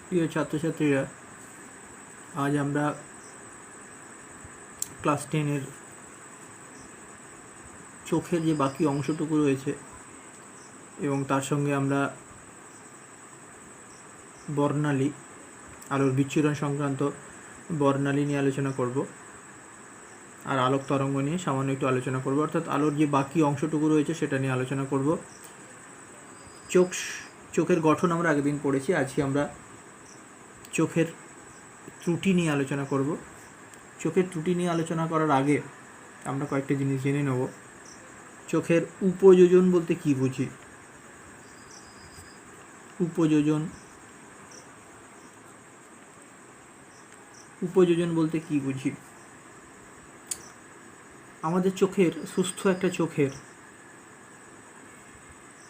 প্রিয় ছাত্রছাত্রীরা, আজ আমরা ক্লাস 10-এর চোখের যে বাকি অংশটুকু রয়েছে এবং তার সঙ্গে আমরা বর্ণালী, আলোর বিচ্ছুরণ সংক্রান্ত বর্ণালী নিয়ে আলোচনা করব, আর আলোক তরঙ্গ নিয়ে সামান্য একটু আলোচনা করব। অর্থাৎ আলোর যে বাকি অংশটুকু রয়েছে সেটা নিয়ে আলোচনা করব। চোখের গঠন আমরা আগের দিন পড়েছি। আজকে আমরা চোখের ত্রুটি নিয়ে আলোচনা করব। চোখের ত্রুটি নিয়ে আলোচনা করার আগে আমরা কয়েকটা জিনিস জেনে নেব। চোখের উপযোজন বলতে কি বুঝি? উপযোজন বলতে কি বুঝি? আমাদের চোখের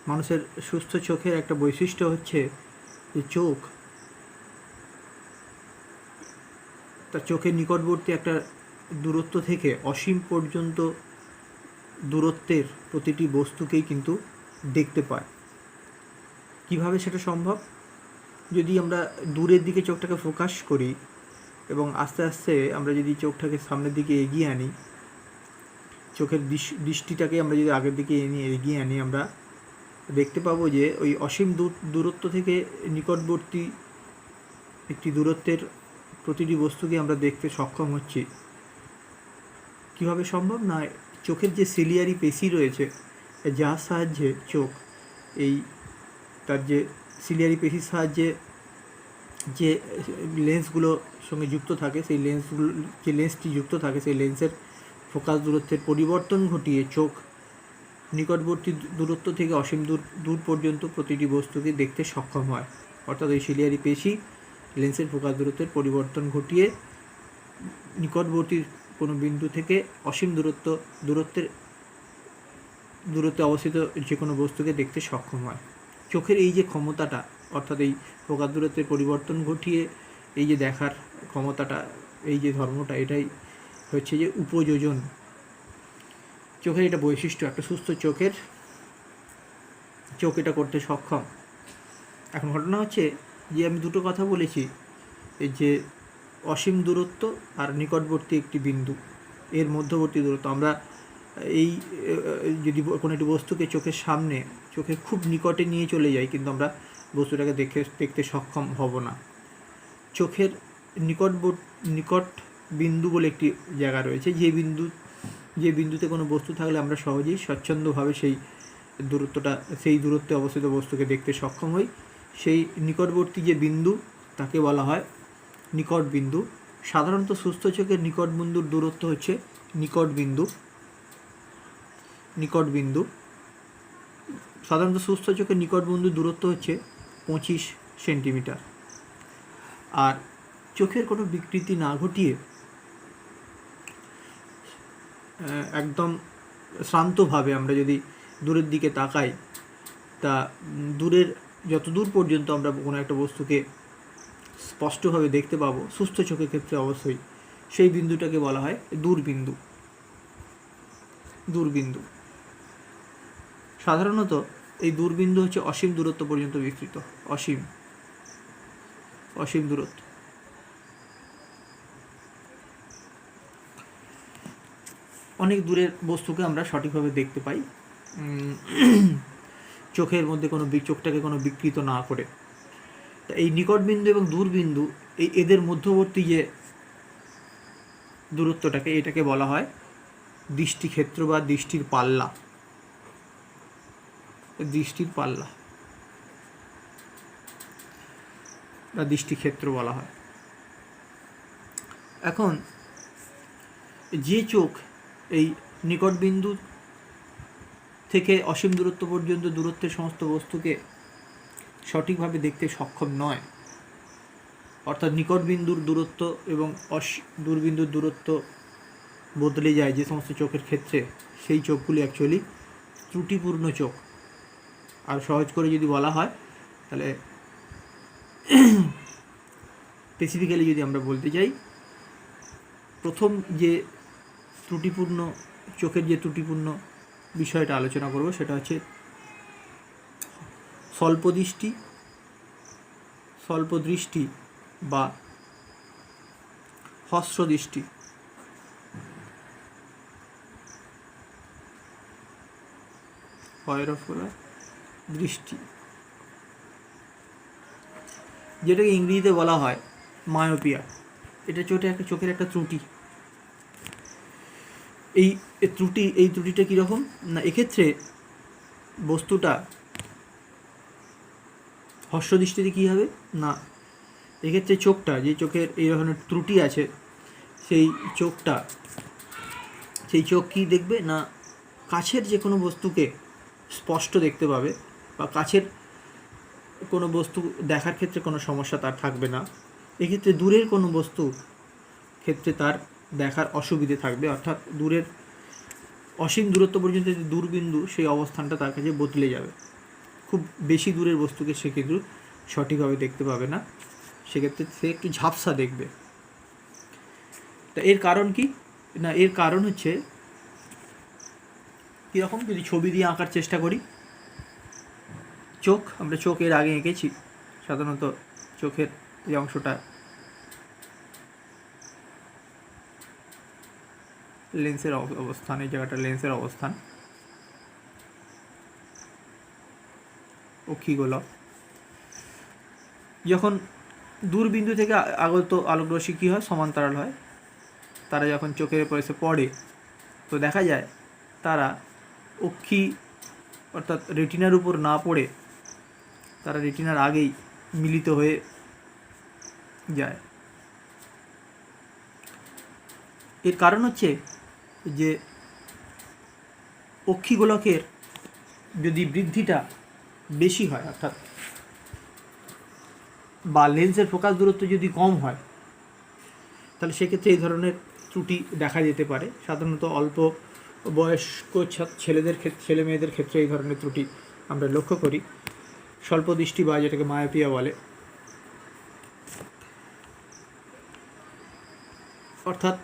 মানুষের সুস্থ চোখের একটা বৈশিষ্ট্য হচ্ছে যে চোখ তার চোখের নিকটবর্তী একটা দূরত্ব থেকে অসীম পর্যন্ত দূরত্বের প্রতিটি বস্তুকেই কিন্তু দেখতে পায়। কিভাবে সেটা সম্ভব? যদি আমরা দূরের দিকে চোখটাকে ফোকাস করি এবং আস্তে আস্তে আমরা যদি চোখটাকে সামনের দিকে এগিয়ে আনি, চোখের দৃষ্টিটাকে আমরা যদি আগের দিকে এগিয়ে আনি, আমরা দেখতে পাবো যে ওই অসীম দূরত্ব থেকে নিকটবর্তী একটি দূরত্বের প্রতিটি বস্তুকে আমরা দেখতে সক্ষম হচ্ছি। কীভাবে সম্ভব? না, চোখের যে সিলিয়ারি পেশি রয়েছে, যার সাহায্যে চোখ তার যে সিলিয়ারি পেশির সাহায্যে যে লেন্সগুলোর সঙ্গে যুক্ত থাকে, সেই লেন্সটি যুক্ত থাকে, সেই লেন্সের ফোকাস দূরত্বের পরিবর্তন ঘটিয়ে চোখ নিকটবর্তী দূরত্ব থেকে অসীম দূর পর্যন্ত প্রতিটি বস্তুকে দেখতে সক্ষম হয়। অর্থাৎ ওই সিলিয়ারি পেশি লেন্সের ফোকাস দূরত্বের পরিবর্তন ঘটিয়ে নিকটবর্তী কোনো বিন্দু থেকে অসীম দূরত্বে অবস্থিত যে কোনো বস্তুকে দেখতে সক্ষম হয়। চোখের এই যে ক্ষমতাটা, অর্থাৎ এই ফোকাস দূরত্বের পরিবর্তন ঘটিয়ে এই যে দেখার ক্ষমতাটা, এই যে ধর্মটা, এটাই হচ্ছে যে উপযোজন। চোখের এটা বৈশিষ্ট্য, একটা সুস্থ চোখ এটা করতে সক্ষম। এখন ঘটনা হচ্ছে যে আমি দুটো কথা বলেছি, এই যে অসীম দূরত্ব আর নিকটবর্তী একটি বিন্দু, এর মধ্যবর্তী দূরত্ব। আমরা এই যদি কোনো একটি বস্তুকে চোখের সামনে, চোখের খুব নিকটে নিয়ে চলে যাই, কিন্তু আমরা বস্তুটাকে দেখতে সক্ষম হব না। চোখের নিকট বিন্দু বলে একটি জায়গা রয়েছে, যে বিন্দুতে কোনো বস্তু থাকলে আমরা সহজেই স্বচ্ছন্দভাবে সেই দূরত্বে অবস্থিত বস্তুকে দেখতে সক্ষম হই। সেই নিকটবর্তী যে বিন্দু, তাকে বলা হয় নিকট বিন্দু। সাধারণত সুস্থ চোখের নিকট বিন্দুর দূরত্ব হচ্ছে নিকট বিন্দু। সাধারণত সুস্থ চোখের নিকট বিন্দুর দূরত্ব হচ্ছে 25 সেন্টিমিটার। আর চোখের কোনো বিকৃতি না ঘটিয়ে একদম শ্রান্তভাবে আমরা যদি দূরের দিকে তাকাই, তা যত দূর পর্যন্ত আমরা কোনো একটা বস্তুকে স্পষ্টভাবে দেখতে পাবো, সুস্থ চোখের ক্ষেত্রে অবশ্যই সেই বিন্দুটাকে বলা হয় দূরবিন্দু। সাধারণত এই দূরবিন্দু হচ্ছে অসীম দূরত্ব পর্যন্ত বিস্তৃত। অসীম দূরত্ব। অনেক দূরের বস্তুকে আমরা সঠিকভাবে দেখতে পাই চোখের মধ্যে চোখটাকে কোনো বিকৃত না করে। তা এই নিকট বিন্দু এবং দূরবিন্দু, এদের মধ্যবর্তী যে দূরত্বটাকে, এটাকে বলা হয় দৃষ্টিক্ষেত্র বা দৃষ্টির পাল্লা বা দৃষ্টিক্ষেত্র বলা হয়। এখন যে চোখ এই নিকট বিন্দু থেকে অসীম দূরত্ব পর্যন্ত দূরত্বের সমস্ত বস্তুকে সঠিকভাবে দেখতে সক্ষম নয়, অর্থাৎ নিকট বিন্দুর দূরত্ব এবং দূরবিন্দুর দূরত্ব বদলে যায় যে সমস্ত চোখের ক্ষেত্রে, সেই চোখগুলি অ্যাকচুয়ালি ত্রুটিপূর্ণ চোখ। আর সহজ করে যদি বলা হয়, তাহলে স্পেসিফিক্যালি যদি আমরা বলতে চাই, প্রথম যে চোখের যে ত্রুটিপূর্ণ বিষয়টা আলোচনা করব, সেটা হচ্ছে স্বল্প স্বল্প দৃষ্টি বা হ্রস্ব দৃষ্টি। দৃষ্টি, যেটাকে ইংরেজিতে বলা হয় মায়োপিয়া। এটা চোখের একটা ত্রুটি। এই ত্রুটিটা কীরকম না, এক্ষেত্রে বস্তুটা হ্রস্ব দৃষ্টিতে কী হবে না, এক্ষেত্রে চোখটা, যে চোখের এই ধরনের ত্রুটি আছে, সেই চোখ কী দেখবে না, কাছের যে কোনো বস্তুকে স্পষ্ট দেখতে পাবে, বা কাছের কোনো বস্তু দেখার ক্ষেত্রে কোনো সমস্যা তার থাকবে না। এক্ষেত্রে দূরের কোনো বস্তু ক্ষেত্রে তার দেখার অসুবিধে থাকবে, অর্থাৎ দূরের অসীম দূরত্ব পর্যন্ত যে দূরবিন্দু, সেই অবস্থানটা তার কাছে বদলে যাবে। খুব বেশি দূরের বস্তুকে সে কিন্তু সঠিকভাবে দেখতে পাবে না, সেক্ষেত্রে সে একটু ঝাপসা দেখবে। তা এর কারণ কি না, এর কারণ হচ্ছে কীরকম, যদি ছবি দিয়ে আঁকার চেষ্টা করি, আমরা চোখ এর আগে এঁকেছি। সাধারণত চোখের এই অংশটা লেন্সের অবস্থান, এই জায়গাটা লেন্সের অবস্থান, অক্ষিগোলক। যখন দূরবিন্দু থেকে আগত আলোকরশ্মি কী হয়, সমান্তরাল হয়। তারা যখন চোখের উপর এসে পড়ে, তো দেখা যায় তারা অক্ষি অর্থাৎ রেটিনার উপর না পড়ে তারা রেটিনার আগেই মিলিত হয়ে যায়। এর কারণ হচ্ছে যে অক্ষিগোলকের যদি বৃদ্ধিটা বেশি হয়, অর্থাৎ বা লেন্সের ফোকাস দূরত্ব যদি কম হয়, তাহলে সেক্ষেত্রে এই ধরনের ত্রুটি দেখা যেতে পারে। সাধারণত অল্প বয়স্ক ছেলে মেয়েদের ক্ষেত্রে এই ধরনের ত্রুটি আমরা লক্ষ্য করি। স্বল্প দৃষ্টি বা যেটাকে মায়োপিয়া বলে, অর্থাৎ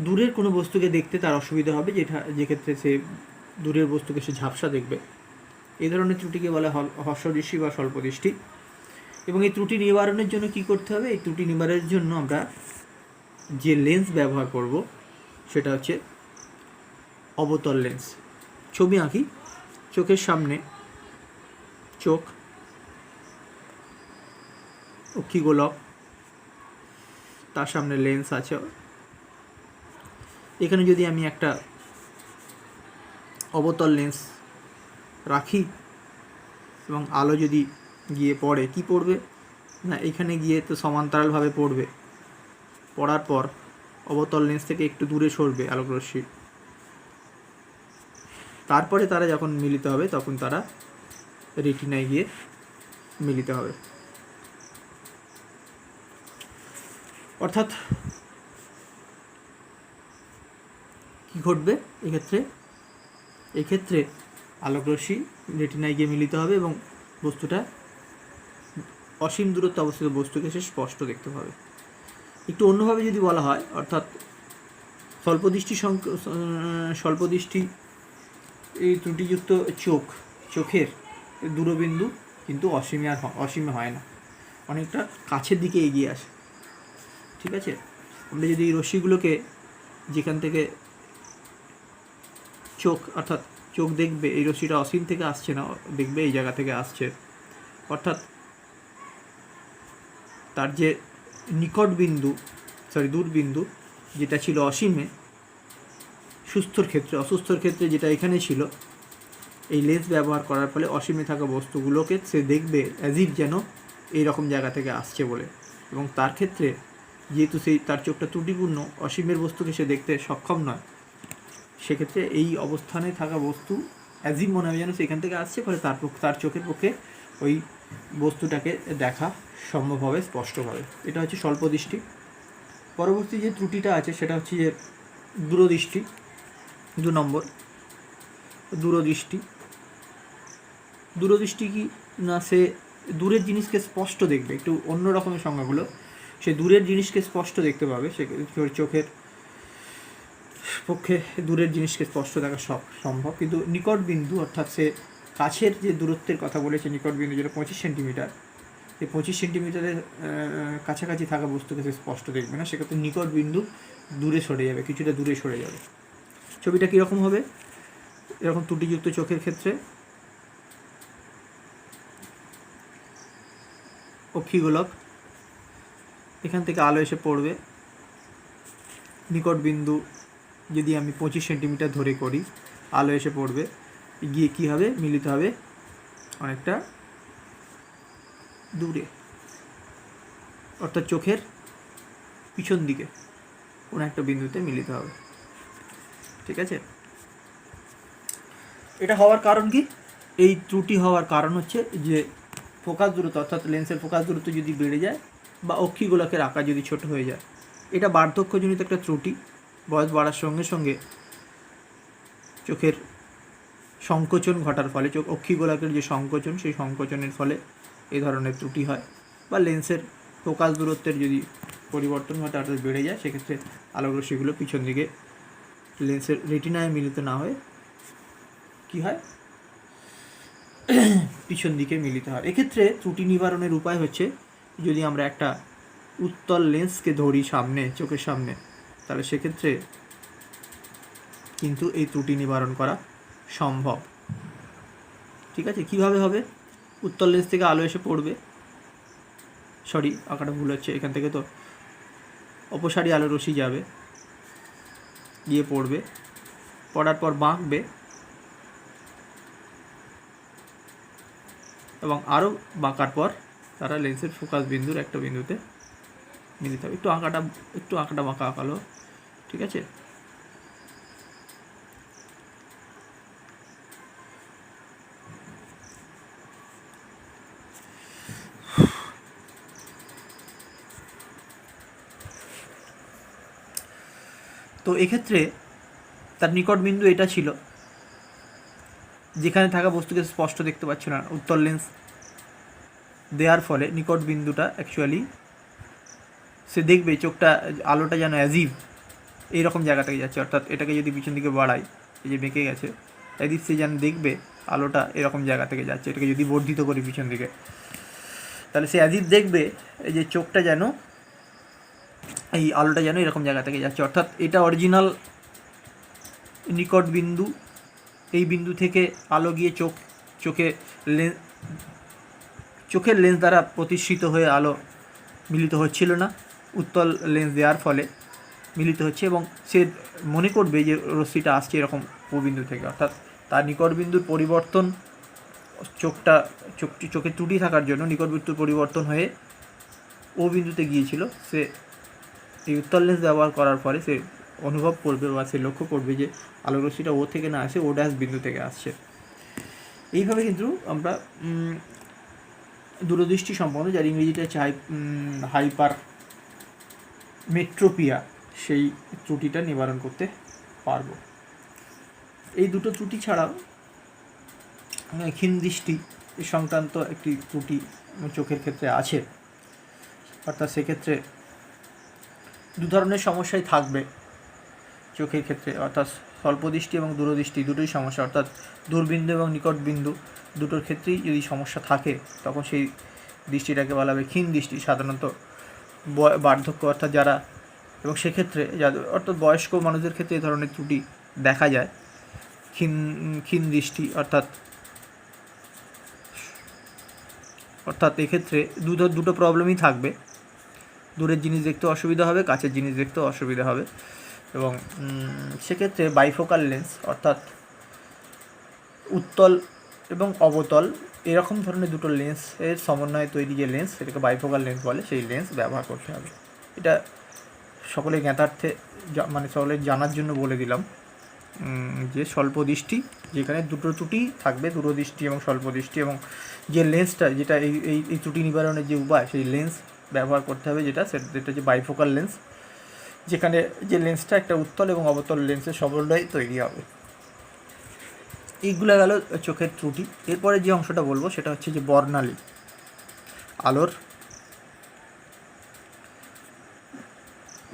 দূরের কোনো বস্তুকে দেখতে তার অসুবিধা হবে, যে ক্ষেত্রে সে দূরের বস্তুকে সে ঝাপসা দেখবে। এই ধরনের ত্রুটিকে বলা হয় হ্রস্ব দৃষ্টি বা স্বল্প দৃষ্টি। এবং এই ত্রুটি নিবারণের জন্য কি করতে হবে, এই ত্রুটি নিবারণের জন্য আমরা যে লেন্স ব্যবহার করব সেটা হচ্ছে অবতল লেন্স। ছবি আঁকি, চোখের সামনে চোখ, অক্ষিগোলক, তার সামনে লেন্স আছে। এখানে যদি আমি একটা অবতল লেন্স রাখি এবং আলো যদি গিয়ে পড়ে, কি পড়বে না, এখানে গিয়ে তো সমান্তরালভাবে পড়বে, পড়ার পর অবতল লেন্স থেকে একটু দূরে সরবে আলোকরশ্মি, তারপরে তারা যখন মিলিত হবে তখন তারা রেটিনায় গিয়ে মিলিত হবে। অর্থাৎ কি ঘটবে এক্ষেত্রে আলোকরশ্মি রেটিনায় গিয়ে মিলিত হবে এবং বস্তুটা অসীম দূরত্বে অবস্থিত বস্তুকে সে স্পষ্ট দেখতে পাবে। একটু অন্যভাবে যদি বলা হয়, অর্থাৎ স্বল্পদৃষ্টি এই ত্রুটিযুক্ত চোখের দূরবিন্দু কিন্তু অসীমে হয় না, অনেকটা কাছের দিকে এগিয়ে আসে। ঠিক আছে, আমরা যদি এই রশ্মিগুলোকে যেখান থেকে অর্থাৎ চোখ দেখবে এই রশ্মিটা অসীম থেকে আসছে না, দেখবে এই জায়গা থেকে আসছে, অর্থাৎ তার যে দূরবিন্দু যেটা ছিল অসীমে, অসুস্থর ক্ষেত্রে যেটা এখানে ছিল, এই লেন্স ব্যবহার করার ফলে অসীমে থাকা বস্তুগুলোকে সে দেখবে অ্যাজ ইফ যেন এইরকম জায়গা থেকে আসছে বলে। এবং তার ক্ষেত্রে যেহেতু তার চোখটা ত্রুটিপূর্ণ, অসীমের বস্তুকে সে দেখতে সক্ষম নয়, সেক্ষেত্রে এই অবস্থানে থাকা বস্তু অ্যাজ ইফ মনে হয় যেন সেখান থেকে আসছে, ফলে তার চোখের পক্ষে ওই বস্তুটাকে দেখা সম্ভব হবে স্পষ্টভাবে। এটা হচ্ছে স্বল্প দৃষ্টি। পরবর্তী যে ত্রুটিটা আছে সেটা হচ্ছে যে দূরদৃষ্টি। 2 নম্বর দূরদৃষ্টি কি না, সে দূরের জিনিসকে স্পষ্ট দেখবে। একটু অন্য রকমের সংজ্ঞাগুলো, সে দূরের জিনিসকে স্পষ্ট দেখতে পাবে, সে চোখের পক্ষে দূরের জিনিসকে স্পষ্ট দেখা সম্ভব। কিন্তু নিকট বিন্দু, অর্থাৎ সে কাছের যে দূরত্বের কথা বলেছে, নিকট বিন্দু যেটা 25 সেন্টিমিটার, এই 25 সেন্টিমিটারের কাছাকাছি থাকা বস্তুকে সে স্পষ্ট দেখবে না, সেক্ষেত্রে নিকট বিন্দু দূরে সরে যাবে, কিছুটা দূরে সরে যাবে। ছবিটা কীরকম হবে? এরকম ত্রুটিযুক্ত চোখের ক্ষেত্রে অক্ষিগোলক, এখান থেকে আলো এসে পড়বে, নিকট বিন্দু যদি আমি 25 সেন্টিমিটার ধরে করি, আলো এসে পড়বে, গিয়ে কী হবে, মিলিত হবে অনেকটা দূরে, অর্থাৎ চোখের পিছন দিকে কোনো একটা বিন্দুতে মিলিত হবে। ঠিক আছে? এটা হওয়ার কারণ কি? এই ত্রুটি হওয়ার কারণ হচ্ছে যে ফোকাস দূরত্ব, অর্থাৎ লেন্সের ফোকাস দূরত্ব যদি বেড়ে যায় বা অক্ষিগোলকের আকার যদি ছোট হয়ে যায়, এটা বার্ধক্যজনিত একটা ত্রুটি। বয়স বাড়ার সঙ্গে সঙ্গে চোখের সংকোচন ঘটার ফলে, চোখ অক্ষিগোলকের যে সংকোচন, সেই সংকোচনের ফলে এই ধরনের ত্রুটি হয়। বা লেন্সের ফোকাস দূরত্বের যদি পরিবর্তন ঘটে, অর্থাৎ বেড়ে যায়, সেক্ষেত্রে আলোকরশ্মিগুলো পিছন দিকে লেন্সের রেটিনায় মিলিত না হয়ে কী হয়, পিছন দিকে মিলিত হয়। এক্ষেত্রে ত্রুটি নিবারণের উপায় হচ্ছে, যদি আমরা একটা উত্তল লেন্সকে ধরি সামনে, চোখের সামনে, তাহলে সেক্ষেত্রে কিন্তু এই ত্রুটি নিবারণ করা সম্ভব। ঠিক আছে? কীভাবে হবে? উত্তল লেন্স থেকে আলো এসে পড়বে, সরি আঁকাটা ভুল হচ্ছে, এখান থেকে তো অপসারী আলো রশ্মি যাবে, গিয়ে পড়বে, পড়ার পর বাঁকবে এবং আরও বাঁকার পর তারা লেন্সের ফোকাস বিন্দুর একটা বিন্দুতে মিলিত হবে। একটু আঁকাটা বাঁকা আঁকালো। ঠিক আছে? তো এক্ষেত্রে তার নিকট বিন্দু এটা ছিল, যেখানে থাকা বস্তুকে স্পষ্ট দেখতে পাচ্ছিল না। উত্তল লেন্স দেওয়ার ফলে নিকট বিন্দুটা অ্যাকচুয়ালি সে দেখবে চোখটা, আলোটা যেন অ্যাজিভ এইরকম জায়গা থেকে যাচ্ছে, অর্থাৎ এটাকে যদি পিছন দিকে বাড়াই, এই যে বেঁকে গেছে, অ্যাজিভ সে যেন দেখবে আলোটা এরকম জায়গা থেকে যাচ্ছে। এটাকে যদি বর্ধিত করি পিছন দিকে, তাহলে সে অ্যাজিভ দেখবে এই যে চোখটা যেন, এই আলোটা যেন এরকম জায়গা থেকে যাচ্ছে, অর্থাৎ এটা অরিজিনাল নিকট বিন্দু। এই বিন্দু থেকে আলো গিয়ে চোখের লেন্স দ্বারা প্রতিষ্ঠিত হয়ে আলো মিলিত হচ্ছিল না, উত্তল লেন্স দেওয়ার ফলে মিলিত হচ্ছে, এবং সে মনে করবে যে রশ্মিটা আসছে এরকম বিন্দু থেকে, অর্থাৎ তার নিকট বিন্দুর পরিবর্তন, চোখের ত্রুটি থাকার জন্য নিকট বিন্দুর পরিবর্তন হয়ে ও বিন্দুতে গিয়েছিল। সে এই উত্তল লেন্স ব্যবহার করার পরে সে অনুভব করবে বা সে লক্ষ্য করবে যে আলোক রশ্মিটা ও থেকে না আসে, ও ড্যাশ বিন্দু থেকে আসছে। এইভাবে কিন্তু আমরা দূরদৃষ্টি সম্পন্ন, যার ইংরেজিতে হচ্ছে হাইপার মেট্রোপিয়া, সেই ত্রুটিটা নিবারণ করতে পারবো। এই দুটো ত্রুটি ছাড়াও ক্ষীণ দৃষ্টি সংক্রান্ত একটি ত্রুটি চোখের ক্ষেত্রে আছে, অর্থাৎ সেক্ষেত্রে দু ধরনের সমস্যাই থাকবে চোখের ক্ষেত্রে, অর্থাৎ স্বল্পদৃষ্টি এবং দূরদৃষ্টি দুটোই সমস্যা, অর্থাৎ দূরবিন্দু এবং নিকট বিন্দু দুটোর ক্ষেত্রেই যদি সমস্যা থাকে, তখন সেই দৃষ্টিটাকে বলা হবে ক্ষীণ দৃষ্টি। সাধারণত বার্ধক্য, অর্থাৎ যারা, এবং সেক্ষেত্রে যাদের, অর্থাৎ বয়স্ক মানুষদের ক্ষেত্রে এই ধরনের ত্রুটি দেখা যায়, ক্ষীণ দৃষ্টি, অর্থাৎ এক্ষেত্রে দুটো প্রবলেমই থাকবে। দূরের জিনিস দেখতে অসুবিধা হবে, কাছের জিনিস দেখতেও অসুবিধা হবে, এবং সেক্ষেত্রে বাইফোকাল লেন্স, অর্থাৎ উত্তল এবং অবতল এরকম ধরনের দুটো লেন্সের সমন্বয়ে তৈরি যে লেন্স, সেটাকে বাইফোকাল লেন্স বলে, সেই লেন্স ব্যবহার করতে হবে। এটা সকলের জ্ঞাতার্থে, মানে সকলের জানার জন্য বলে দিলাম যে স্বল্প দৃষ্টি, যেখানে দুটো ত্রুটি থাকবে, দূরদৃষ্টি এবং স্বল্প দৃষ্টি, এবং যে লেন্সটা, যেটা এই ত্রুটি নিবারণের যে উপায়, সেই লেন্স ব্যবহার করতে হবে, যেটা হচ্ছে বাইফোকাল লেন্স, যেখানে যে লেন্সটা একটা উত্তল এবং অবতল লেন্সের সমন্বয়ে তৈরি হবে। এইগুলো গেল চোখের ত্রুটি। এরপরে যে অংশটা বলবো সেটা হচ্ছে যে বর্ণালী, আলোর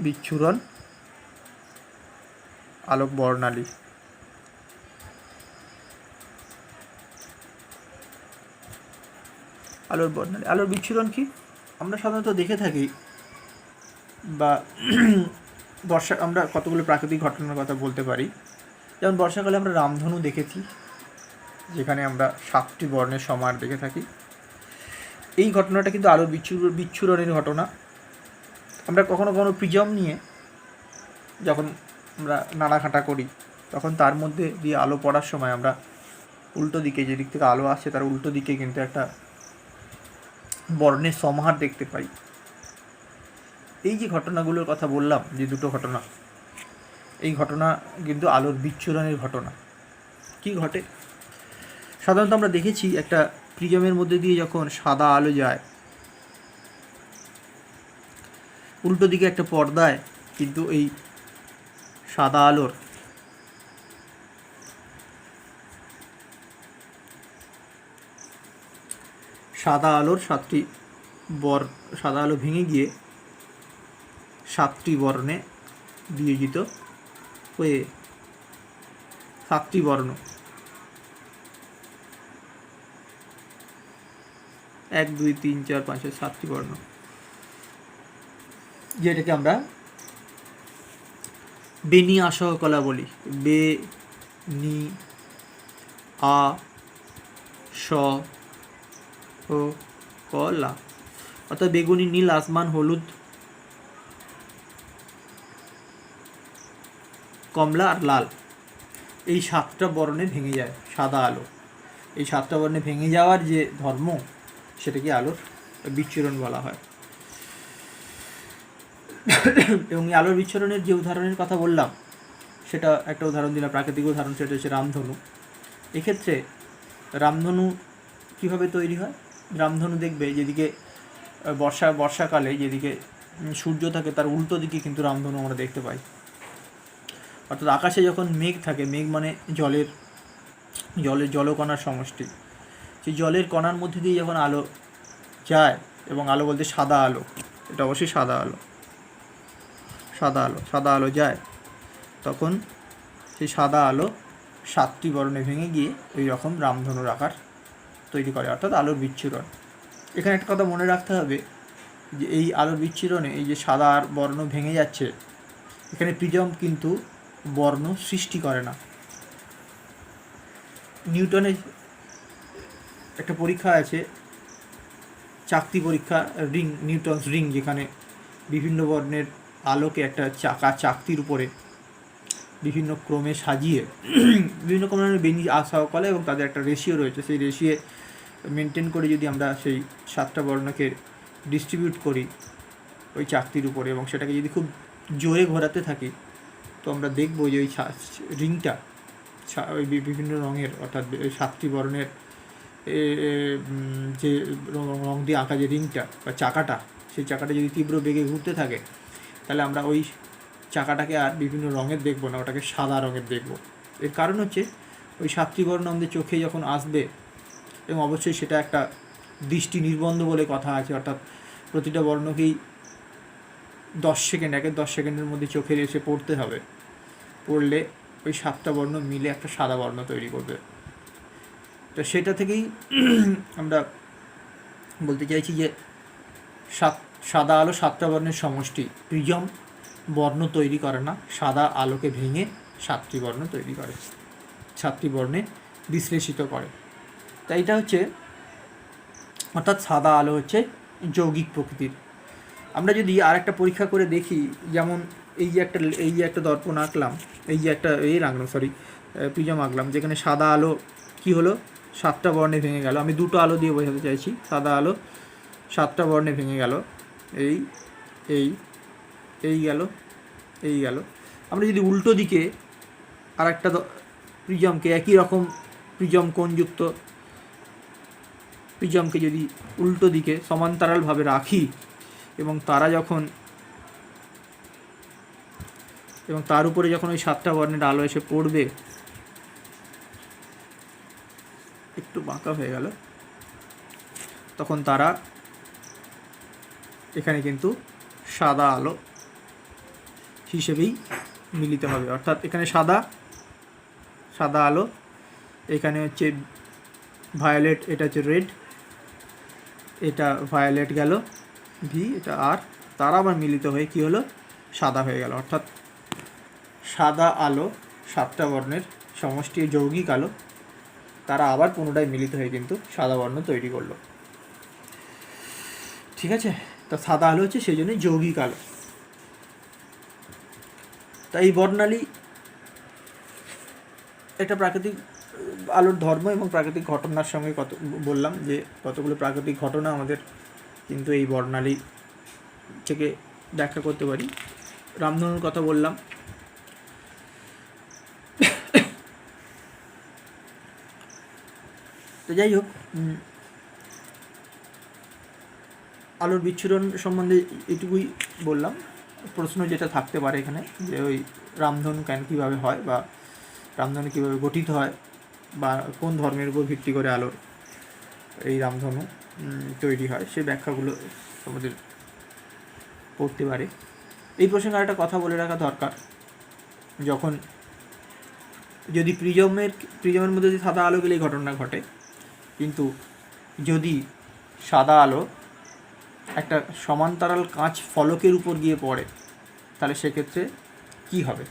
বিচ্ছুরণ, আলোক বর্ণালী। আলোর বর্ণালী। আলোর বিচ্ছুরণ কি আমরা সাধারণত দেখে থাকি, বা আমরা কতগুলো প্রাকৃতিক ঘটনার কথা বলতে পারি। যেমন বর্ষাকালে আমরা রামধনু দেখেছি, যেখানে আমরা 7টি বর্ণের সমাহার দেখে থাকি। এই ঘটনাটা কিন্তু আলোর বিচ্ছুরণের ঘটনা। আমরা কখনো কখনো প্রিজম নিয়ে যখন আমরা নাড়াঘাটা করি, তখন তার মধ্যে দিয়ে আলো পড়ার সময় আমরা উল্টো দিকে, যে দিক থেকে আলো আসছে তার উল্টো দিকে কিন্তু একটা বর্ণের সমাহার দেখতে পাই। এই যে ঘটনাগুলোর কথা বললাম, যে দুটো ঘটনা, এই ঘটনা কিন্তু আলোর বিচ্ছুরণের ঘটনা। কি ঘটে? সাধারণত আমরা দেখেছি একটা প্রিজমের মধ্যে দিয়ে যখন সাদা আলো যায়, উল্টো দিকে একটা পর্দায় কিন্তু এই সাদা আলোর সাদা আলো ভেঙে গিয়ে 7টি বর্ণে বিয়োজিত হয়ে 7টি বর্ণ, 1 2 3 4 5 6 7টি বর্ণ, যেটাকে আমরা বেনি আসহ কলা বলি। বে, নি, আ, স, ও, কলা। অর্থাৎ বেগুনি, নীল, আসমান, হলুদ, কমলা আর লাল, এই 7টা বর্ণে ভেঙে যায় সাদা আলো। এই 7টা বর্ণে ভেঙে যাওয়ার যে ধর্ম, সেটাকে আলোর বিচ্ছুরণ বলা হয়। এবং এই আলোর বিচ্ছুরণের যে উদাহরণের কথা বললাম, সেটা একটা উদাহরণ দিলাম, প্রাকৃতিক উদাহরণ, সেটা হচ্ছে রামধনু। এক্ষেত্রে রামধনু কীভাবে তৈরি হয়? রামধনু দেখবে যেদিকে বর্ষাকালে যেদিকে সূর্য থাকে তার উল্টো দিকে কিন্তু রামধনু আমরা দেখতে পাই। অর্থাৎ আকাশে যখন মেঘ থাকে, মেঘ মানে জলকণার সমষ্টি, সেই জলের কণার মধ্যে দিয়ে যখন আলো যায়, এবং আলো বলতে সাদা আলো, এটা অবশ্যই সাদা আলো যায়, তখন সেই সাদা আলো 7টি বর্ণে ভেঙে গিয়ে এই রকম রামধনুর আকার তৈরি করে, অর্থাৎ আলোর বিচ্ছুরণ। এখানে একটা কথা মনে রাখতে হবে, যে এই আলোর বিচ্ছুরণে এই যে সাদা বর্ণ ভেঙে যাচ্ছে, এখানে প্রিজম কিন্তু বর্ণ সৃষ্টি করে না। নিউটনের একটা পরীক্ষা আছে, চাকতি পরীক্ষা, নিউটনস রিং, যেখানে বিভিন্ন বর্ণের আলোকে একটা চাকতির উপরে বিভিন্ন ক্রমে সাজিয়ে বিভিন্ন ক্রমের বেনি আসা কলা, এবং তাদের একটা রেশিও রয়েছে, সেই রেশিও মেনটেন করে যদি আমরা সেই 7টা বর্ণকে ডিস্ট্রিবিউট করি ওই চাকতির উপরে, এবং সেটাকে যদি খুব জোরে ঘোরাতে থাকি, তো আমরা দেখবো যে ওই রিংটা ওই বিভিন্ন রঙের, অর্থাৎ 7টি বর্ণের যে রং দিয়ে আঁকা যে রিংটা বা চাকাটা, সেই চাকাটা যদি তীব্র বেগে ঘুরতে থাকে, তাহলে আমরা ওই চাকাটাকে আর বিভিন্ন রঙের দেখবো না, ওটাকে সাদা রঙের দেখবো। এর কারণ হচ্ছে ওই 7টি বর্ণ আমাদের চোখে যখন আসবে, এবং অবশ্যই সেটা একটা দৃষ্টি নির্বন্ধ বলে কথা আছে, অর্থাৎ প্রতিটা বর্ণকেই 10 সেকেন্ডের মধ্যে চোখের এসে পড়তে হবে, পড়লে ওই 7টা বর্ণ মিলে একটা সাদা বর্ণ তৈরি করবে। তো সেটা থেকেই আমরা বলতে চাইছি যে সাদা আলো 7টা বর্ণের সমষ্টি। প্রিজম বর্ণ তৈরি করে না, সাদা আলোকে ভেঙে 7টি বর্ণ তৈরি করে, 7টি বর্ণে বিশ্লেষিত করে। তাই এটা হচ্ছে, অর্থাৎ সাদা আলো হচ্ছে যৌগিক প্রকৃতির। আমরা যদি আর একটা পরীক্ষা করে দেখি, যেমন এই যে একটা দর্পণ আঁকলাম, প্রিজম আঁকলাম, যেখানে সাদা আলো কি হলো, 7টা বর্ণে ভেঙে গেল। আমি দুটো আলো দিয়ে বোঝাতে চাইছি, সাদা আলো 7টা বর্ণে ভেঙে গেল, এই গেল। আমরা যদি উল্টো দিকে আর একটা প্রিজমকে, একই রকম প্রিজম কোণযুক্ত প্রিজমকে যদি উল্টো দিকে সমান্তরালভাবে রাখি, এবং তার উপরে যখন ওই 7টা বর্ণের আলো এসে পড়বে, একটু বাঁকা হয়ে গেল, তখন তারা এখানে কিন্তু সাদা আলো হিসেবেই মিলিত হবে। অর্থাৎ এখানে সাদা আলো, এখানে হচ্ছে ভায়োলেট, এটা হচ্ছে রেড, এটা ভায়োলেট গেল ভি, এটা আর, তারা আবার মিলিত হয়ে কী হলো, সাদা হয়ে গেল। অর্থাৎ সাদা আলো, 7টা বর্ণের সমষ্টি যৌগিক আলো, তারা আবার পুনরায় মিলিত হয়ে কিন্তু সাদা বর্ণ তৈরি করলো। ঠিক আছে, তো সাদা আলো হচ্ছে সেই জন্যই যৌগিক আলো। তাই এই বর্ণালী এটা প্রাকৃতিক আলোর ধর্ম এবং প্রাকৃতিক ঘটনার সঙ্গে কত বললাম যে কতগুলো প্রাকৃতিক ঘটনা আমাদের কিন্তু এই বর্ণালী থেকে ব্যাখ্যা করতে পারি। রামধনুর কথা বললাম। তো যাই হোক, আলোর বিচ্ছুরণ সম্বন্ধে এটুকুই বললাম। প্রশ্ন যেটা থাকতে পারে এখানে যে ওই রামধনু কেন কীভাবে হয়, বা রামধনু কীভাবে গঠিত হয়, বা কোন ধর্মের উপর ভিত্তি করে আলোর এই রামধনু তৈরি হয়, সেই ব্যাখ্যাগুলো আমাদের পড়তে পারে। এই প্রসঙ্গে একটা কথা বলে রাখা দরকার, যখন যদি প্রিজমের মধ্যে যদি সাদা আলো গেলে এই ঘটনা ঘটে, কিন্তু যদি সাদা আলো একটা সমান্তরাল কাঁচ ফলকের উপর গিয়ে পড়ে, তাহলে সেক্ষেত্রে কি হবে?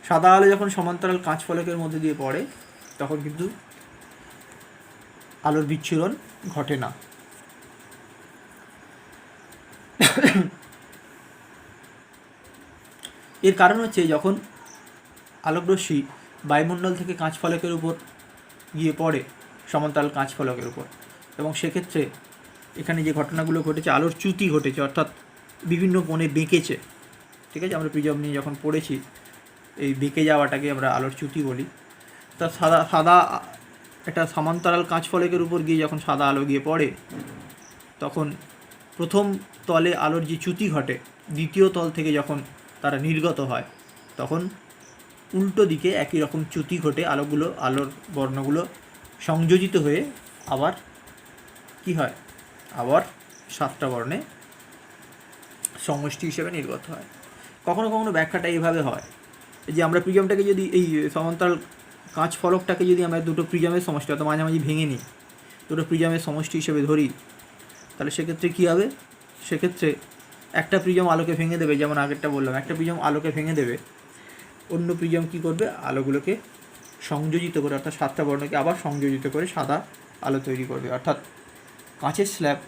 সাদা আলো যখন সমান্তরাল কাঁচ ফলকের মধ্যে দিয়ে পড়ে, তখন কিন্তু আলোর বিচ্ছুরণ ঘটে না। এর কারণ হচ্ছে যখন আলোকরশ্মি বায়ুমণ্ডল থেকে কাঁচ ফলকের উপর গিয়ে পড়ে, সমান্তরাল কাঁচ ফলকের উপর, এবং সেক্ষেত্রে এখানে যে ঘটনাগুলো ঘটেছে, আলোর চ্যুতি ঘটেছে, অর্থাৎ বিভিন্ন কোণে বেঁকেছে। ঠিক আছে, আমরা প্রিজম নিয়ে যখন পড়েছি, এই বেঁকে যাওয়াটাকে আমরা আলোর চ্যুতি বলি। তা সাদা একটা সমান্তরাল কাঁচ ফলকের উপর গিয়ে যখন সাদা আলো গিয়ে পড়ে, তখন প্রথম তলে আলোর যে চ্যুতি ঘটে, দ্বিতীয় তল থেকে যখন তারা নির্গত হয়, তখন উল্টো দিকে একই রকম চ্যুতি ঘটে, আলোর বর্ণগুলো সংযোজিত হয়ে আবার কি হয়, আবার 7টা বর্ণে সমষ্টি হিসেবে নির্গত হয়। কখনো কখনো ব্যাখ্যাটা এইভাবে হয় যে আমরা প্রিজমটাকে যদি, এই সমান্তরাল কাঁচ ফলকটাকে যদি আমরা দুটো প্রিজমের সমষ্টি, অর্থাৎ মাঝামাঝি ভেঙে নিই, দুটো প্রিজমের সমষ্টি হিসেবে ধরি, তাহলে সেক্ষেত্রে কী হবে? সেক্ষেত্রে একটা প্রিজম আলোকে ভেঙে দেবে, যেমন আগেরটা বললাম, একটা প্রিজম আলোকে ভেঙে দেবে, অন্য প্রিজম কী করবে, আলোগুলোকে সংযোজিত করে, অর্থাৎ 7টা বর্ণকে আবার সংযোজিত করে সাদা আলো তৈরি করবে। অর্থাৎ কাঁচের স্ল্যাব,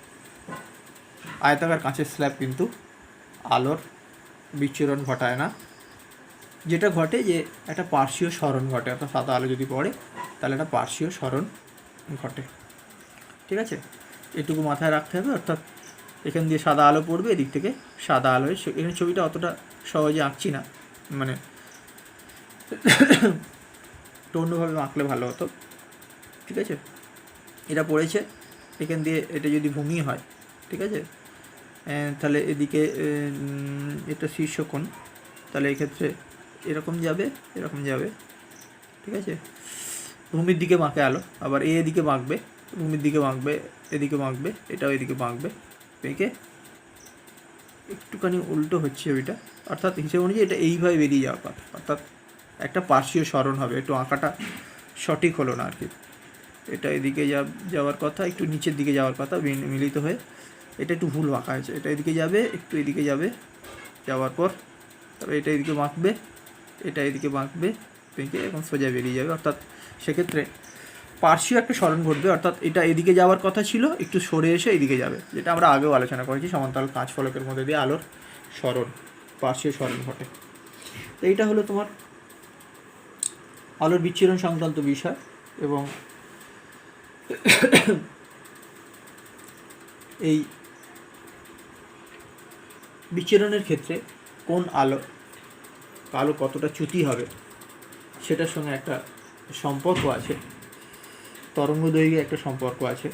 আয়তাকার কাঁচের স্ল্যাব কিন্তু আলোর বিচ্ছুরণ ঘটায় না। যেটা ঘটে যে একটা পার্শ্বীয় সরণ ঘটে, অর্থাৎ সাদা আলো যদি পড়ে তাহলে একটা পার্শ্বীয় সরণ ঘটে। ঠিক আছে, এটুকু মাথায় রাখতে হবে। অর্থাৎ এখান দিয়ে সাদা আলো পড়বে, এদিক থেকে সাদা আলো, এখানে ছবিটা অতটা সহজে আঁকছি না, মানে একটু অন্যভাবে আঁকলে ভালো হতো। ঠিক আছে, এটা পড়েছে, এখান দিয়ে এটা যদি ভূমি হয়, ঠিক আছে, তাহলে এদিকে এটা শীর্ষকোণ, তাহলে এক্ষেত্রে এরকম যাবে, এরকম যাবে। ঠিক আছে, ভূমির দিকে বাঁকে আলো, আবার এদিকে বাঁকবে, ভূমির দিকে বাঁকবে, এদিকে বাঁকবে, এটাও এদিকে বাঁকবে, বেঁকে একটুখানি উল্টো হচ্ছে ওইটা, অর্থাৎ হিসেবে অনুযায়ী এটা এইভাবে বেরিয়ে যাওয়ার কথা, অর্থাৎ একটা পার্শ্বীয় সরণ হবে। একটু আঁকাটা সঠিক হলো না আর কি, এটা এদিকে যাওয়ার কথা, একটু নিচের দিকে যাওয়ার কথা, মিলিত হয়ে এটা একটু ভুল আঁকা হয়েছে। এটা এদিকে যাবে, একটু এদিকে যাবে, যাওয়ার পর তবে এটা এদিকে বাঁকবে, এটা এদিকে বাঁকবে, বেঁকে এখন সোজা বেরিয়ে যাবে। অর্থাৎ সেক্ষেত্রে পার্শ্বীয় একটা সরণ ঘটবে, অর্থাৎ এটা এদিকে যাওয়ার কথা ছিল, একটু সরে এসে এদিকে যাবে, যেটা আমরা আগেও আলোচনা করেছি, সমান্তরাল কাঁচ ফলকের মধ্যে দিয়ে আলোর সরণ, পার্শ্বীয় সরণ ঘটে। তো এইটা হলো তোমার আলোর বিচ্ছুরণ সংক্রান্ত বিষয়। এবং এই বিচ্ছুরণের ক্ষেত্রে কোন আলো কতটা চ্যুতি হবে সেটার সঙ্গে একটা সম্পর্ক আছে, তরঙ্গ দৈর্ঘ্যে একটা সম্পর্ক আছে,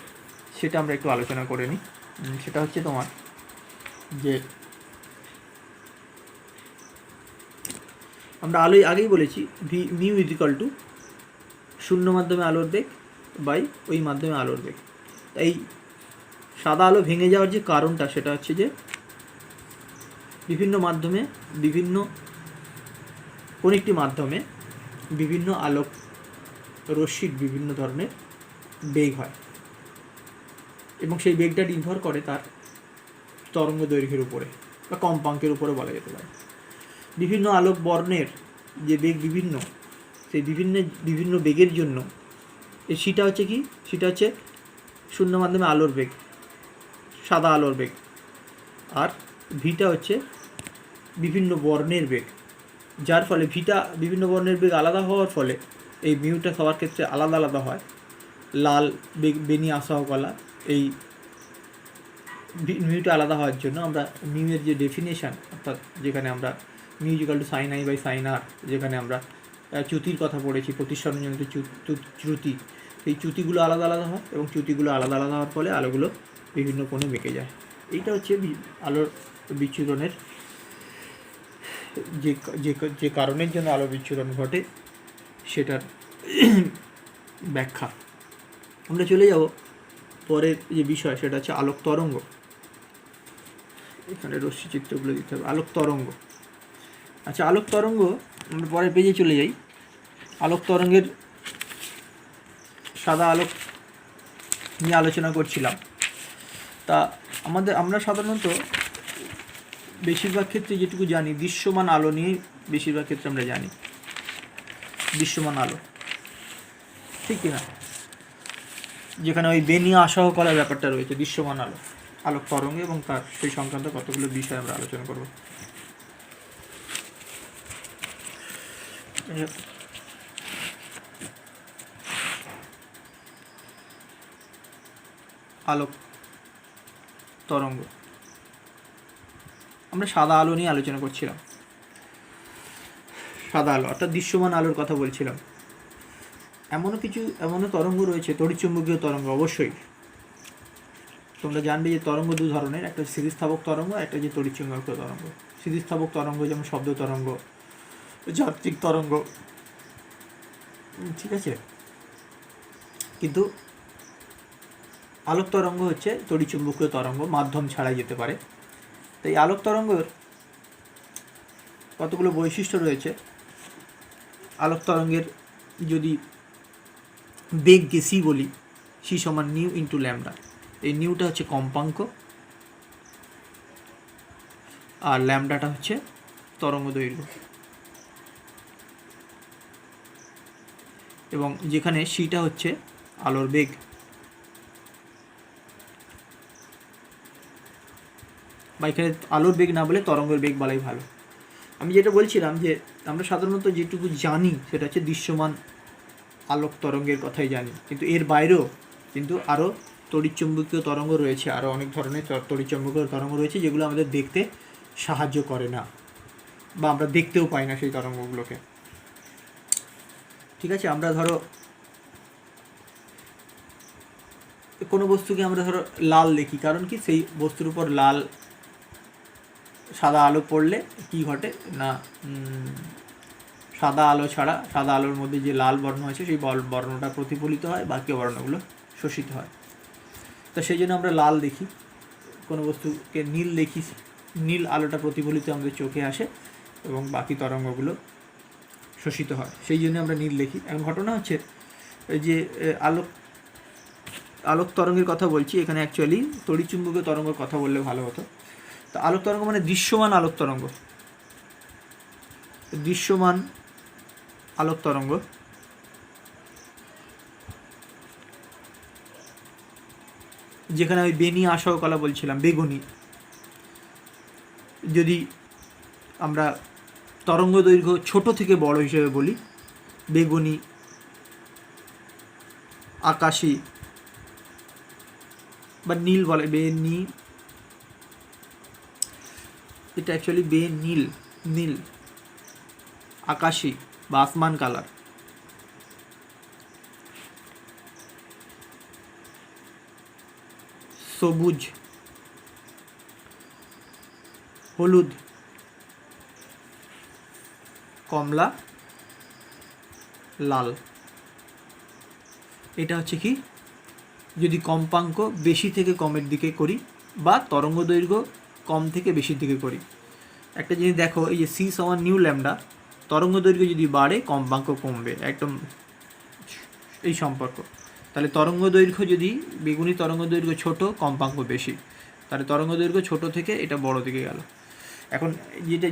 সেটা আমরা একটু আলোচনা করে নিই। সেটা হচ্ছে তোমার যে আমরা আগেই বলেছি মিউ ইজিক্যাল টু শূন্য মাধ্যমে আলোর বেগ বাই ওই মাধ্যমে আলোর বেগ। এই সাদা আলো ভেঙে যাওয়ার যে কারণটা, সেটা হচ্ছে যে বিভিন্ন মাধ্যমে, কোন একটি মাধ্যমে বিভিন্ন আলোক রশ্মির বিভিন্ন ধরনের বেগ হয়। এবং সেই বেগটা নির্ভর করে তার তরঙ্গ দৈর্ঘ্যের উপরে বা কম্পাঙ্কের উপরে বলা যেতে পারে। বিভিন্ন আলোক বর্ণের যে বেগ বিভিন্ন, সেই বিভিন্ন বেগের জন্য সেটা হচ্ছে কি, সেটা হচ্ছে শূন্য মাধ্যমে আলোর বেগ, সাদা আলোর বেগ, আর ভিটা হচ্ছে বিভিন্ন বর্ণের বেগ, যার ফলে ভিটা বিভিন্ন বর্ণের বেগ আলাদা হওয়ার ফলে এই মিউটা সবার ক্ষেত্রে আলাদা আলাদা হয়। লাল বেগ বেনি আসহ কলা, এই মিউটা আলাদা হওয়ার জন্য আমরা মিউয়ের যে ডেফিনেশান, অর্থাৎ যেখানে আমরা mu equal to sine i by sine r, যেখানে আমরা চ্যুতির কথা পড়েছি, প্রতিসরণজনিত চ্যুতি, সেই চ্যুতিগুলো আলাদা আলাদা হয় এবং চ্যুতিগুলো আলাদা আলাদা হওয়ার ফলে আলোগুলো বিভিন্ন কোণে বেঁকে যায়। এইটা হচ্ছে আলোর বিচ্ছুরণের যে কারণের জন্য আলো বিচ্ছুরণ ঘটে সেটার ব্যাখ্যা। আমরা চলে যাব পরের যে বিষয়, সেটা হচ্ছে আলোক তরঙ্গ। এখানে রশ্মি চিত্রগুলো দিতে হবে। আলোক তরঙ্গ, আচ্ছা আলোক তরঙ্গ আমরা পরের পেজে চলে যাই। আলোক তরঙ্গের সাদা আলোক নিয়ে আলোচনা করছিলাম। তা আমরা সাধারণত বেশিরভাগ ক্ষেত্রে যেটুকু জানি, দৃশ্যমান আলো নিয়ে বেশিরভাগ ক্ষেত্রে আমরা জানি, দৃশ্যমান আলো, ঠিক কিনা? যেখানে ওই বেনি আসহ করার ব্যাপারটা রয়েছে, দৃশ্যমান আলো, আলোক তরঙ্গ এবং তার সেই সংক্রান্ত কতগুলো বিষয় আমরা আলোচনা করব। আলোক তরঙ্গ, আমরা সাদা আলো নিয়ে আলোচনা করছিলাম। সাদা আলো অর্থাৎ দৃশ্যমান আলোর কথা বলছিলাম। এমনও তরঙ্গ রয়েছে, তড়িৎচুম্বকীয় তরঙ্গ। অবশ্যই তোমরা জানবে যে তরঙ্গ দু ধরনের, একটা স্থিতিস্থাপক তরঙ্গ, একটা যে তড়িৎচুম্বকীয় তরঙ্গ। স্থিতিস্থাপক তরঙ্গ যেমন শব্দ তরঙ্গ, যান্ত্রিক তরঙ্গ, ঠিক আছে। কিন্তু আলোক তরঙ্গ হচ্ছে তড়িৎচুম্বকীয় তরঙ্গ, মাধ্যম ছাড়াই যেতে পারে। তাই আলোক তরঙ্গের কতগুলো বৈশিষ্ট্য রয়েছে। আলোক তরঙ্গের যদি বেগকে সি বলি, সি সমান নিউ ইন্টু ল্যামডা। এই নিউটা হচ্ছে কম্পাঙ্ক আর ল্যামডাটা হচ্ছে তরঙ্গ দৈর্ঘ্য, এবং যেখানে সিটা হচ্ছে আলোর বেগ। বা এখানে আলোর বেগ না বলে তরঙ্গের বেগ বলাই ভালো। আমি যেটা বলছিলাম যে আমরা সাধারণত যেটুকু জানি সেটা হচ্ছে দৃশ্যমান আলোক তরঙ্গের কথাই জানি, কিন্তু এর বাইরেও কিন্তু আরও তড়িৎচুম্বকীয় তরঙ্গ রয়েছে, আরও অনেক ধরনের তড়িৎচুম্বকীয় তরঙ্গ রয়েছে যেগুলো আমাদের দেখতে সাহায্য করে না, বা আমরা দেখতেও পাই না সেই তরঙ্গগুলোকে, ঠিক আছে। আমরা ধরো কোনো বস্তুকে আমরা ধরো লাল দেখি, কারণ কি সেই বস্তুর উপর সাদা আলো পড়লে কি ঘটে না, সাদা আলো ছাড়া সাদা আলোর মধ্যে যে লাল বর্ণ আছে সেই বর্ণটা প্রতিফলিত হয়, বাকি বর্ণগুলো শোষিত হয়। তো সেই জন্য আমরা লাল দেখি। কোনো বস্তুকে নীল দেখি, নীল আলোটা প্রতিফলিত আমাদের চোখে আসে এবং বাকি তরঙ্গগুলো শোষিত হয়, সেই জন্য আমরা নীল দেখি। এখন ঘটনা হচ্ছে যে আলোক তরঙ্গের কথা বলছি, এখানে অ্যাকচুয়ালি তড়িৎচুম্বকীয় তরঙ্গের কথা বললে ভালো হতো। তো আলোক তরঙ্গ মানে দৃশ্যমান আলোক তরঙ্গ, দৃশ্যমান আলোক তরঙ্গ যেখানে আমি বেনি আসহ কলা বলছিলাম, বেগুনি। যদি আমরা তরঙ্গ দৈর্ঘ্য ছোট থেকে বড় হিসেবে বলি, বেগুনি, আকাশী বা নীল বলে, বেনি, এটা অ্যাকচুয়ালি নীল, নীল, আকাশী বা আসমান কালার। সবুজ, হলুদ, কমলা, লাল। এটা হচ্ছে কি যদি কম্পাঙ্ক বেশি থেকে কমের দিকে করি বা তরঙ্গ দৈর্ঘ্য কম থেকে বেশির দিকে করি। একটা জিনিস দেখো, এই যে সি সমান নিউ ল্যামডা, তরঙ্গ দৈর্ঘ্য যদি বাড়ে কম্পাঙ্ক কমবে, একদম এই সম্পর্ক। তাহলে তরঙ্গ দৈর্ঘ্য যদি বেগুনি তরঙ্গ দৈর্ঘ্য ছোট, কম্পাঙ্ক বেশি, তাহলে তরঙ্গ দৈর্ঘ্য ছোট থেকে এটা বড় দিকে গেল। এখন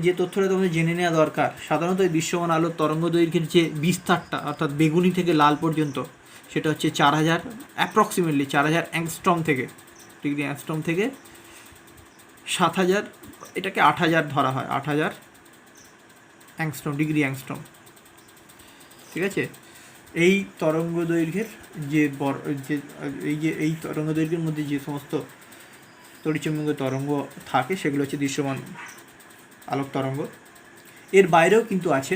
যে তথ্যটা তোমাদের জেনে নেওয়া দরকার, সাধারণত এই দৃশ্যমান আলোর তরঙ্গ দৈর্ঘ্যের যে বিস্তারটা অর্থাৎ বেগুনি থেকে লাল পর্যন্ত সেটা হচ্ছে 4000 অ্যাপ্রক্সিমেটলি 4000 অ্যাংস্ট্রম থেকে, ডিগ্রি অ্যাংস্ট্রম থেকে 7000, এটাকে 8000 ধরা হয়, 8000 অ্যাংস্ট্রম, ডিগ্রি অ্যাংস্ট্রম। ঠিক আছে, এই তরঙ্গ দৈর্ঘ্যের যে এই তরঙ্গ দৈর্ঘ্যের মধ্যে যে সমস্ত তড়িৎচুম্বকীয় তরঙ্গ থাকে সেগুলো হচ্ছে দৃশ্যমান আলোক তরঙ্গ। এর বাইরেও কিন্তু আছে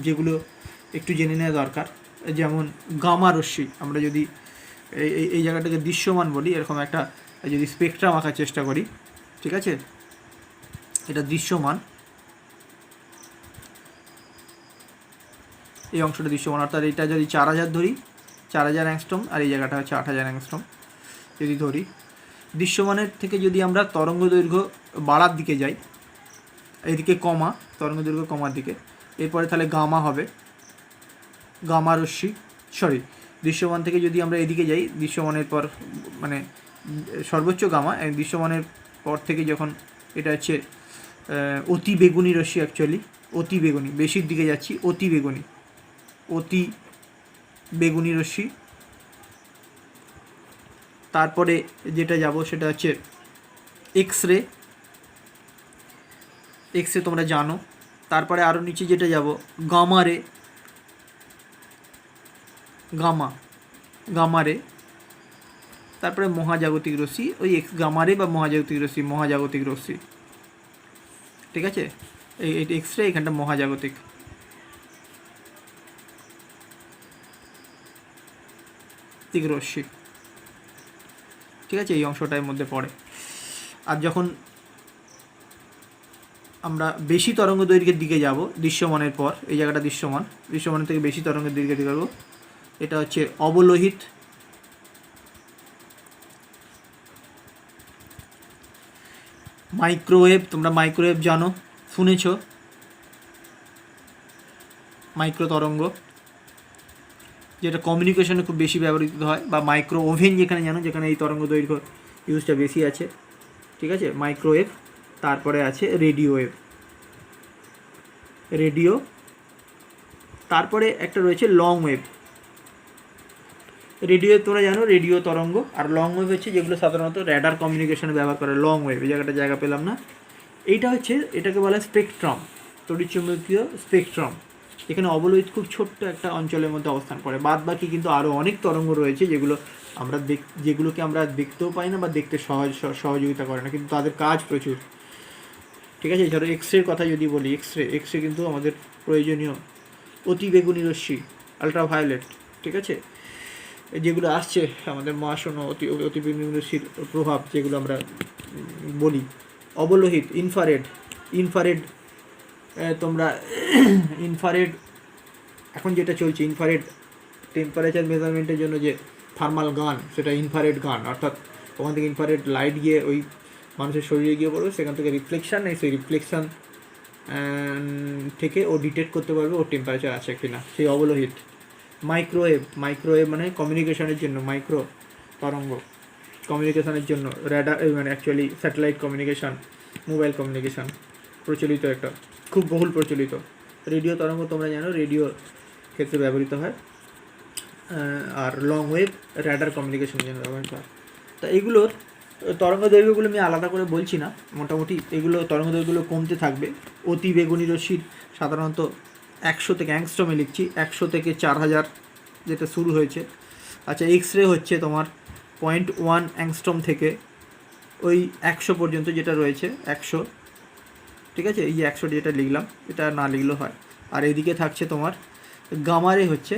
যেগুলো একটু জেনে নেওয়া দরকার, যেমন গামা রশ্মি। আমরা যদি এই জায়গাটাকে দৃশ্যমান বলি, এরকম একটা যদি স্পেকট্রাম আঁকার চেষ্টা করি, ঠিক আছে, এটা দৃশ্যমান, এই অংশটা দৃশ্যমান, অর্থাৎ এটা যদি 4000 ধরি, 4000 অ্যাংস্ট্রম, আর এই জায়গাটা হচ্ছে 8000 অ্যাংস্ট্রম যদি ধরি। দৃশ্যমানের থেকে যদি আমরা তরঙ্গ দৈর্ঘ্য বাড়ার দিকে যাই, এইদিকে কমা, তরঙ্গ দৈর্ঘ্য কমার দিকে, এরপরে তাহলে গামা হবে, গামা রশ্মি, সরি, দৃশ্যমান থেকে যদি আমরা এদিকে যাই, দৃশ্যমানের পর মানে সর্বোচ্চ গামা, দৃশ্যমানের পর থেকে যখন এটা হচ্ছে অতি বেগুনি রশ্মি, অ্যাকচুয়ালি অতি বেগুনি, বেশির দিকে যাচ্ছি, অতি বেগুনি, অতি বেগুনি রশ্মি। তারপরে যেটা যাব সেটা হচ্ছে এক্স রে, এক্স রে তোমরা জানো। তারপরে আরও নিচে যেটা যাব গামা রে, গামা রে। তারপরে মহাজাগতিক রশ্মি, ওই এক্স গামা রে বা মহাজাগতিক রশ্মি, মহাজাগতিক রশ্মি। ঠিক আছে, এই এক্স রে, এখানটা মহাজাগতিক। রশ্মি, ঠিক আছে, এই অংশটার মধ্যে পড়ে। আর যখন আমরা বেশি তরঙ্গ দৈর্ঘ্যের দিকে যাব দৃশ্যমানের পর, এই জায়গাটা দৃশ্যমান, দৃশ্যমানের থেকে বেশি তরঙ্গের দিকে যাব, এটা হচ্ছে অবলোহিত। মাইক্রোওয়েভ, তোমরা মাইক্রোওয়েভ জানো, শুনেছ, মাইক্রো তরঙ্গ যেটা কমিউনিকেশনে খুব বেশি ব্যবহৃত হয়, বা মাইক্রো ওভেন যেখানে জানো, যেখানে এই তরঙ্গ দৈর্ঘ্য ইউজটা বেশি আছে। ঠিক আছে, মাইক্রোওয়েভ। তারপরে আছে রেডিও ওয়েভ, রেডিও। তারপরে একটা রয়েছে লং ওয়েভ। রেডিও তোমরা জানো, রেডিও তরঙ্গ। আর লং ওয়েভ হচ্ছে যেগুলো সাধারণত র্যাডার কমিউনিকেশনে ব্যবহার করে, লং ওয়েভ। এই জায়গা পেলাম না, এইটা হচ্ছে, এটাকে বলা হয় স্পেকট্রাম, তড়িৎচুম্বকীয় স্পেকট্রাম। এখানে অবলোহিত খুব ছোট্ট একটা অঞ্চলের মধ্যে অবস্থান করে, বাদ বাকি কিন্তু আরও অনেক তরঙ্গ রয়েছে যেগুলোকে আমরা দেখতেও পাই না বা দেখতে সহযোগিতা করে না, কিন্তু তাদের কাজ প্রচুর। ঠিক আছে, ধরো এক্স রের কথা যদি বলি, এক্স রে কিন্তু আমাদের প্রয়োজনীয় অতি বেগুনি রশ্মি, আলট্রাভায়োলেট। ঠিক আছে, যেগুলো আসছে আমাদের মহাশূন্য অতি বেগুনি রশ্মির প্রভাব, যেগুলো আমরা বলি অবলোহিত, ইনফ্রারেড। তোমরা ইনফ্রারেড এখন যেটা চলছে, ইনফ্রারেড টেম্পারেচার মেজারমেন্টের জন্য যে থার্মাল গান, সেটা ইনফ্রারেড গান, অর্থাৎ ওখান থেকে ইনফ্রারেড লাইট গিয়ে ওই মানুষের শরীরে গিয়ে পড়বে, সেখান থেকে রিফ্লেকশান নেই, সেই রিফ্লেকশান থেকে ও ডিটেক্ট করতে পারবে ওর টেম্পারেচার আছে কি না, সেই অবলোহিত। মাইক্রোওয়েভ মানে কমিউনিকেশনের জন্য, মাইক্রো তরঙ্গ কমিউনিকেশনের জন্য, র্যাডার মানে actually satellite communication, mobile communication প্রচলিত, একটা খুব বহুল প্রচলিত। রেডিও তরঙ্গ তোমরা জানো, রেডিও ক্ষেত্রে ব্যবহৃত হয়। আর লং ওয়েভ র্যাডার কমিউনিকেশনের জন্য ব্যবহৃত হয়। তা এগুলোর তরঙ্গ দৈর্ঘ্যগুলো আমি আলাদা করে বলছি না, মোটামুটি এগুলো তরঙ্গ দৈর্ঘ্যগুলো কমতে থাকবে। অতি বেগুনি রশ্মির সাধারণত 100 থেকে, অ্যাংস্ট্রমে লিখছি, 100 থেকে 4000 যেটা শুরু হয়েছে। আচ্ছা, এক্স রে হচ্ছে তোমার 0.1 অ্যাংস্ট্রম থেকে ওই 100 পর্যন্ত যেটা রয়েছে, 100। ঠিক আছে, এই যে 100 যেটা লিখলাম, এটা না লিখলেও হয়। আর এদিকে থাকছে তোমার গামারে হচ্ছে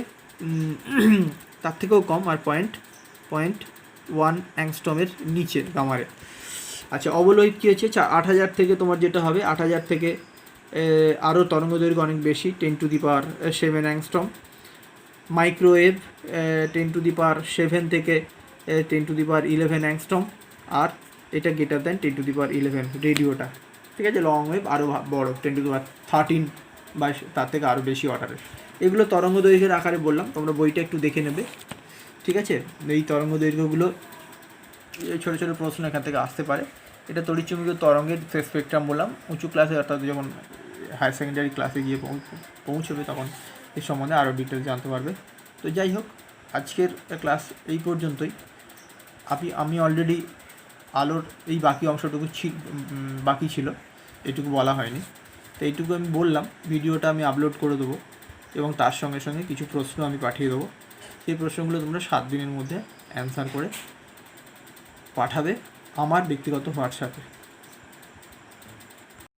তার থেকেও কম, আর 0.1 অ্যাংস্ট্রমের নিচে গামারে। আচ্ছা, অবলোহিত কী হচ্ছে, 8000 থেকে তোমার যেটা হবে, 8000 থেকে আরও তরঙ্গ দৈর্ঘ্য অনেক বেশি, 10⁷ অ্যাংস্ট্রম। মাইক্রোওয়েভ 10⁷ থেকে 10⁻11 অ্যাংস্ট্রম। আর এটা গ্রেটার দ্যান 10⁻11 রেডিওটা। ঠিক আছে, লং ওয়েভ আরও বড়, 10⁻13 বা তার থেকে আরও বেশি অর্ডারের। এগুলো তরঙ্গ দৈর্ঘ্যের আকারে বললাম, তোমরা বইটা একটু দেখে নেবে। ঠিক আছে, এই তরঙ্গ দৈর্ঘ্যগুলো এই ছোটো ছোটো প্রশ্ন এখান থেকে আসতে পারে। এটা তড়িৎচুম্বকীয় তরঙ্গের স্পেকট্রাম বললাম। উঁচু ক্লাসে অর্থাৎ যখন হায়ার সেকেন্ডারি ক্লাসে গিয়ে পৌঁছবে তখন এর সম্বন্ধে আরও ডিটেলস জানতে পারবে। তো যাই হোক, আজকের ক্লাস এই পর্যন্তই। আমি অলরেডি আলোর এই বাকি অংশটুকু বাকি ছিল, এটুকু বলা হয়নি, তো এইটুকু আমি বললাম। ভিডিওটা আমি আপলোড করে দেবো এবং তার সঙ্গে সঙ্গে কিছু প্রশ্ন আমি পাঠিয়ে দেবো। সেই প্রশ্নগুলো তোমরা 7 দিনের মধ্যে অ্যান্সার করে পাঠাবে আমার ব্যক্তিগত হোয়াটসঅ্যাপে।